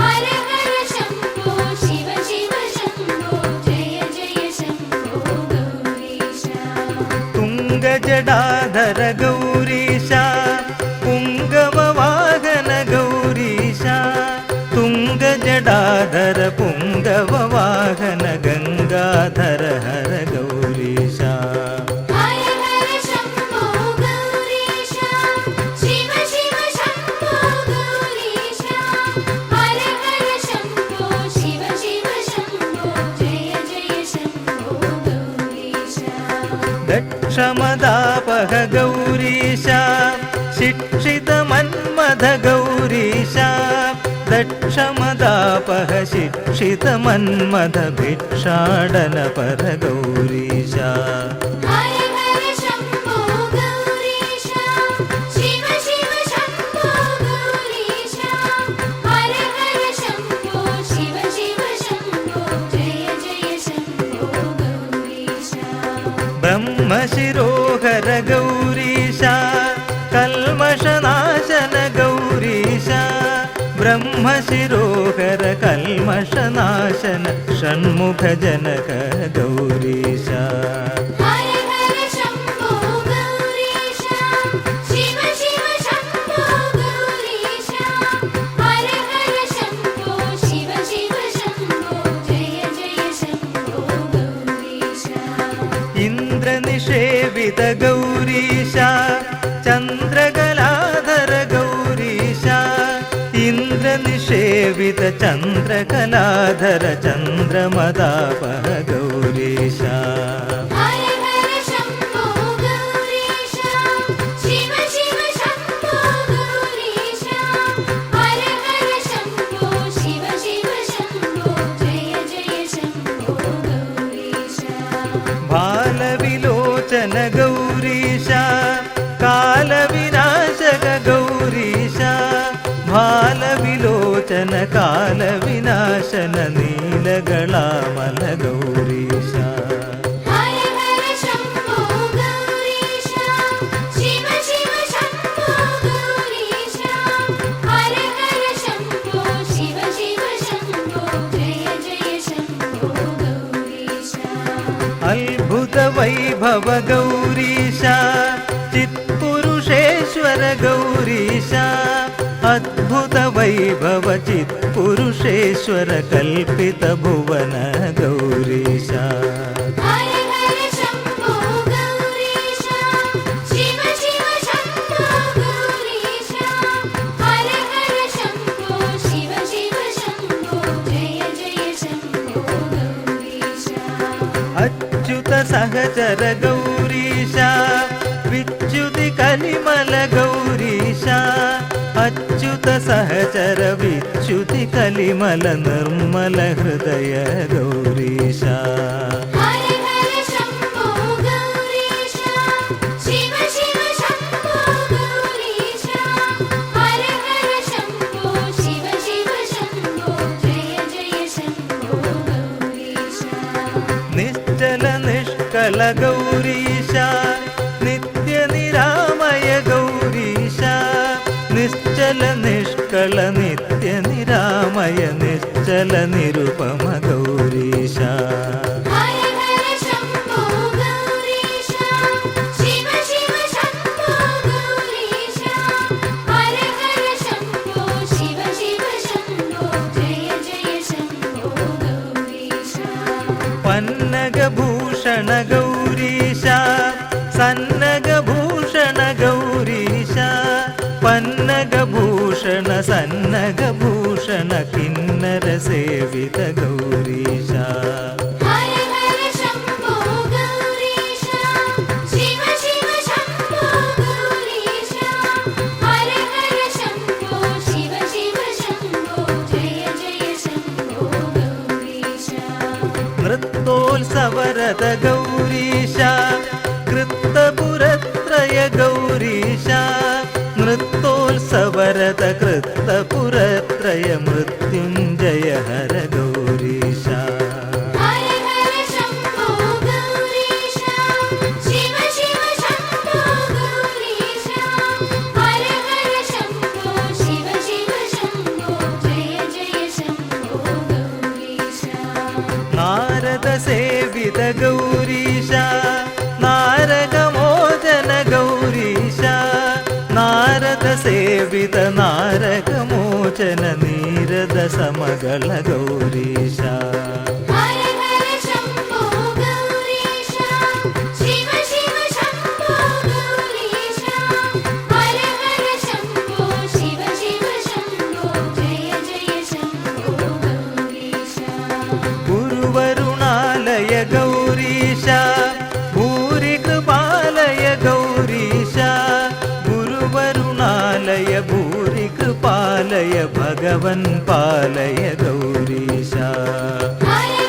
ഹര ഹര ശംഭോ ശിവ ശിവ ശംഭോ ജയ ജയ ശംഭോ ഗൗരീശ. തുംഗജടാധര ഗൗരീശ പുംഗവവാഹന ഗൗരീശ തുംഗജടാധര പുംഗവവാഹന ഗംഗാധര ഹര ഗൗരീശ. ഹര ഹര ശംഭോ ഗൗരീശ ശിവ ശിവ ശംഭോ ഗൗരീശ ഹര ഹര ശംഭോ ശിവ ശിവ ശംഭോ ജയ ജയ ശംഭോ ഗൗരീശ. ദക്ഷമദാപഹ ഗൗരീശ ശിക്ഷിതമന്മഥ ഗൗരീശ ദക്ഷമദാപഹ ശിക്ഷിതമന്മഥ ഭിക്ഷാടന പര ഗൗരീശ. ഹര ഹര ശംഭോ ഗൗരീശ ശിവ ശിവ ശംഭോ ഗൗരീശ ഹര ഹര ശംഭോ ശിവ ശിവ ശംഭോ ജയ ജയ ശംഭോ ഗൗരീശ. ബ്രഹ്മശിരോഹര ഗൗരീശ കൽമഷനാശന ഗൗരീശ ബ്രഹ്മശിരോഹര കൽമഷനാശന ഷൺമുഖ ജനക ഗൗരീശ. ഹര ഹര ശംഭോ ഗൗരീശ ശിവ ശിവ ശംഭോ ഗൗരീശ ഹര ഹര ശംഭോ ശിവ ശിവ ശംഭോ ജയ ജയ ശംഭോ ഗൗരീശ. ഇന്ദ്രനിഷേവിത ഗൗരീശ ചന്ദ്രകലാധര ഗൗരീശ ഇന്ദ്രനിഷേവിത ചന്ദ്രകലാധര ചന്ദ്രമദാപഹ ഗൗരീശ. ഹര ഹര ശംഭോ ഗൗരീശ ശിവ ശിവ ശംഭോ ഗൗരീശ ഹര ഹര ശംഭോ ശിവ ശിവ ശംഭോ ജയ ജയ ശംഭോ ഗൗരീശ. ബാലവിലോചന ഗൗരീശ കാലവിനാശക ഗൗരീശ ബാലവിലോചന കാലവിനാശന നീലകളാമല ഗൗരീശ. ഹര ഹര ശംഭോ ഗൗരീശ ശിവ ശിവ ശംഭോ ഗൗരീശ ഹര ഹര ശംഭോ ശിവ ശിവ ശംഭോ ജയ ജയ ശംഭോ ഗൗരീശ. वैभव गौरीश चित्पुरुषेश्वर गौरीश अद्भुत वैभव चित्पुरुषेश्वर कल्पित भुवन गौरीश हर हर शम्भो गौरीश शिव शिव शम्भो गौरीश हर हर शम्भो शिव शिव शम्भो जय जय शम्भो गौरीश अच्युत सहचर गौरीश विच्युति कलिमल गौरीश अच्युत सहचर विच्युति कलिमल निर्मल हृदय गौरीश हर हर शम्भो गौरीश शिव शिव शम्भो गौरीश हर हर शम्भो शिव शिव शम्भो जय जय शम्भो गौरीश निश्चल निष्कल गौरीश नित्य निरामय गौरीश निश्चल निष्कल नित्य निरामय निश्चल निरुपम गौरीश हर हर शम्भो गौरीश शिव शिव शम्भो गौरीश हर हर शम्भो शिव शिव शम्भो जय जय शम्भो गौरीश पन्नगभूषण गौरीश सन्नगभूषण गौरीश पन्नगभूषण सन्नगभूषण किन्नर सेवित गौरीश हर हर शम्भो गौरीश शिव शिव शम्भो गौरीश हर हर शम्भो शिव शिव शम्भो जय जय शम्भो गौरीश नृत्योत्सवरत गौरीश कृत्तपुरत्रय गौरीश नृत्योत्सवरत कृत्तपुरत्रय मृत्युञ्जय हर गौरीश हर हर शम्भो गौरीश शिव शिव शम्भो गौरीश हर हर शम्भो शिव शिव शम्भो जय जय शम्भो गौरीश नारद सेवित गौरीश नारगमोचन गौरीश नारद सेवित नारगमोचन नीरद समगल गौरीश हर हर शम्भो गौरीश शिव शिव शम्भो गौरीश हर हर शम्भो शिव शिव शम्भो जय जय शम्भो गौरीश गुरुवरुणालय गौरीश भूरि कृपालय गौरीश गुरुवरुणालय भूरि कृपालय भगवन् पालय गौरीश हर